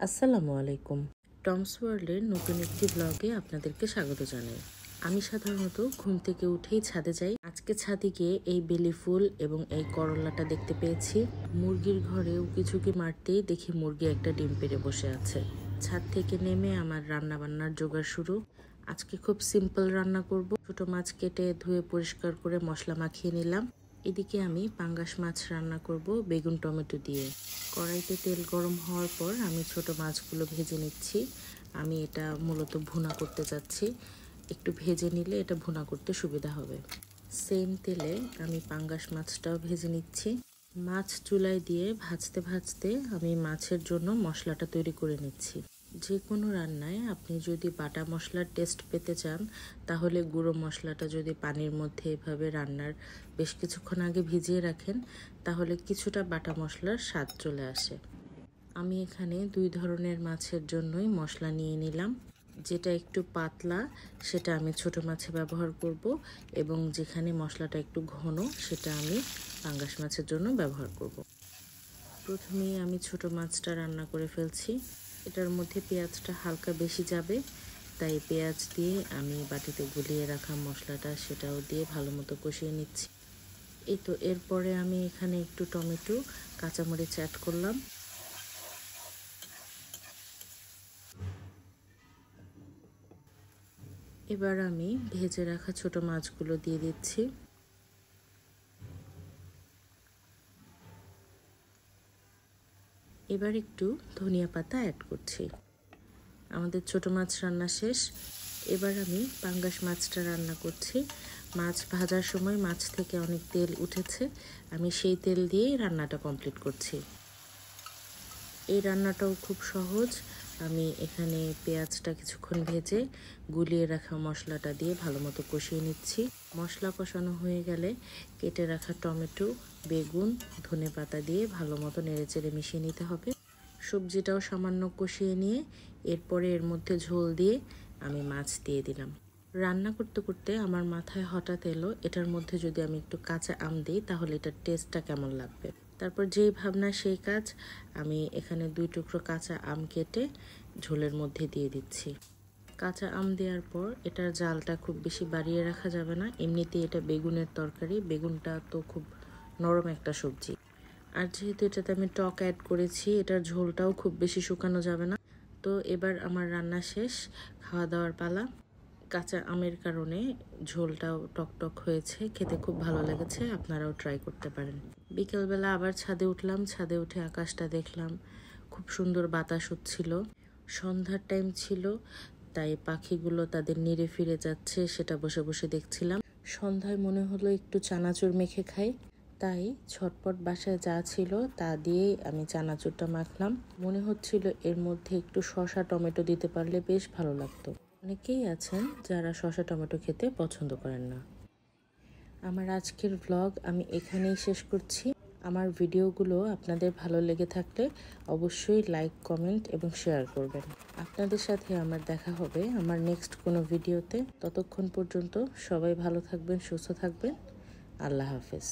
আসসালামু আলাইকুম। টমস ওয়ার্ল্ডের নতুন একটি ব্লগে আপনাদেরকে স্বাগত জানাই। আমি সাধারণত ঘুম থেকে উঠেই ছাদে যাই। আজকে ছাদে গিয়ে এই বেলি ফুল এবং এই করলাটা দেখতে পেয়েছি। মুরগির ঘরে উকিঝুঁকি মারতেই দেখি মুরগি একটা ডিম পেড়ে বসে আছে। ছাদ থেকে নেমে আমার রান্না বান্নার জোগাড় শুরু। আজকে খুব সিম্পল রান্না করব। ছোট মাছ কেটে ধুয়ে পরিষ্কার করে মশলা মাখিয়ে নিলাম। এদিকে আমি পাঙ্গাস মাছ রান্না করব বেগুন টমেটো দিয়ে। কড়াইতে তেল গরম হওয়ার পর আমি ছোট মাছগুলো ভেজে নিচ্ছি। আমি এটা মূলত ভুনা করতে যাচ্ছি। একটু ভেজে নিলে এটা ভুনা করতে সুবিধা হবে। সেম তেলে আমি পাঙ্গাস মাছটাও ভেজে নিচ্ছি। মাছ চুলায় দিয়ে ভাজতে ভাজতে আমি মাছের জন্য মশলাটা তৈরি করে নিচ্ছি। যে কোনো রান্নায় আপনি যদি বাটা মশলার টেস্ট পেতে চান, তাহলে গুঁড়ো মশলাটা যদি পানির মধ্যে এভাবে রান্নার বেশ কিছুক্ষণ আগে ভিজিয়ে রাখেন, তাহলে কিছুটা বাটা মশলার স্বাদ চলে আসে। আমি এখানে 2 ধরনের মাছের জন্যই মশলা নিয়ে নিলাম। যেটা একটু পাতলা সেটা আমি ছোট মাছে ব্যবহার করব, এবং যেখানে মশলাটা একটু ঘন সেটা আমি পাঙ্গাস মাছের জন্য ব্যবহার করব। প্রথমেই আমি ছোট মাছটা রান্না করে ফেলছি। এটার মধ্যে পেঁয়াজটা হালকা বেশি যাবে, তাই পেঁয়াজ দিয়ে আমি বাটিতে গুলিয়ে রাখা মশলাটা সেটাও দিয়ে ভালো মতো কষিয়ে নিচ্ছি। এই তো এরপরে আমি এখানে একটু টমেটো কাঁচামরিচ অ্যাড করলাম। এবার আমি ভেজে রাখা ছোট মাছগুলো দিয়ে দিচ্ছি। এবার একটু ধনিয়া পাতা অ্যাড করছি। আমাদের ছোট মাছ রান্না শেষ। এবার আমি পাঙ্গাস মাছটা রান্না করছি। মাছ ভাজার সময় মাছ থেকে অনেক তেল উঠেছে, আমি সেই তেল দিয়েই রান্নাটা কমপ্লিট করছি। এই রান্নাটাও খুব সহজ। আমি এখানে পেঁয়াজটা কিছুক্ষণ ভেজে গুলিয়ে রাখা মশলাটা দিয়ে ভালো মতো কষিয়ে নিচ্ছি। মশলা কষানো হয়ে গেলে কেটে রাখা টমেটো, বেগুন, ধনেপাতা দিয়ে ভালো মতো নেড়েচেড়ে মিশিয়ে নিতে হবে। সবজিটাও সামান্য কষিয়ে নিয়ে এরপরে এর মধ্যে ঝোল দিয়ে আমি মাছ দিয়ে দিলাম। রান্না করতে করতে আমার মাথায় হঠাৎ এলো, এটার মধ্যে যদি আমি একটু কাঁচা আম দিই তাহলে এটার টেস্টটা কেমন লাগবে। তারপর যেই ভাবনা সেই কাজ, আমি এখানে 2 টুকরো কাঁচা আম কেটে ঝোলের মধ্যে দিয়ে দিচ্ছি। কাঁচা আম দেওয়ার পর এটার জালটা খুব বেশি বাড়িয়ে রাখা যাবে না। এমনিতেই এটা বেগুনের তরকারি, বেগুনটা তো খুব নরম একটা সবজি। আর যেহেতু এটাতে আমি টক অ্যাড করেছি, এটার ঝোলটাও খুব বেশি শুকানো যাবে না। তো এবার আমার রান্না শেষ, খাওয়া দাওয়ার পালা। কাঁচা আমের কারণে ঝোলটাও টকটক হয়েছে, খেতে খুব ভালো লেগেছে। আপনারাও ট্রাই করতে পারেন। বিকেলবেলা আবার ছাদে উঠলাম। ছাদে উঠে আকাশটা দেখলাম, খুব সুন্দর বাতাস হচ্ছিল। সন্ধ্যার টাইম ছিল, তাই পাখিগুলো তাদের নিড়ে ফিরে যাচ্ছে, সেটা বসে বসে দেখছিলাম। সন্ধ্যায় মনে হলো একটু চানাচুর মেখে খাই, তাই ঝটপট বাসায় যা ছিল তা দিয়েই আমি চানাচুরটা মাখলাম। মনে হচ্ছিল এর মধ্যে একটু শসা টমেটো দিতে পারলে বেশ ভালো লাগতো। অনেকেই আছেন যারা শসা টমেটো খেতে পছন্দ করেন না। আমার আজকের ভ্লগ আমি এখানেই শেষ করছি। আমার ভিডিওগুলো আপনাদের ভালো লেগে থাকলে অবশ্যই লাইক, কমেন্ট এবং শেয়ার করবেন। আপনাদের সাথে আমার দেখা হবে আমার নেক্সট কোনো ভিডিওতে। ততক্ষণ পর্যন্ত সবাই ভালো থাকবেন, সুস্থ থাকবেন। আল্লাহ হাফেজ।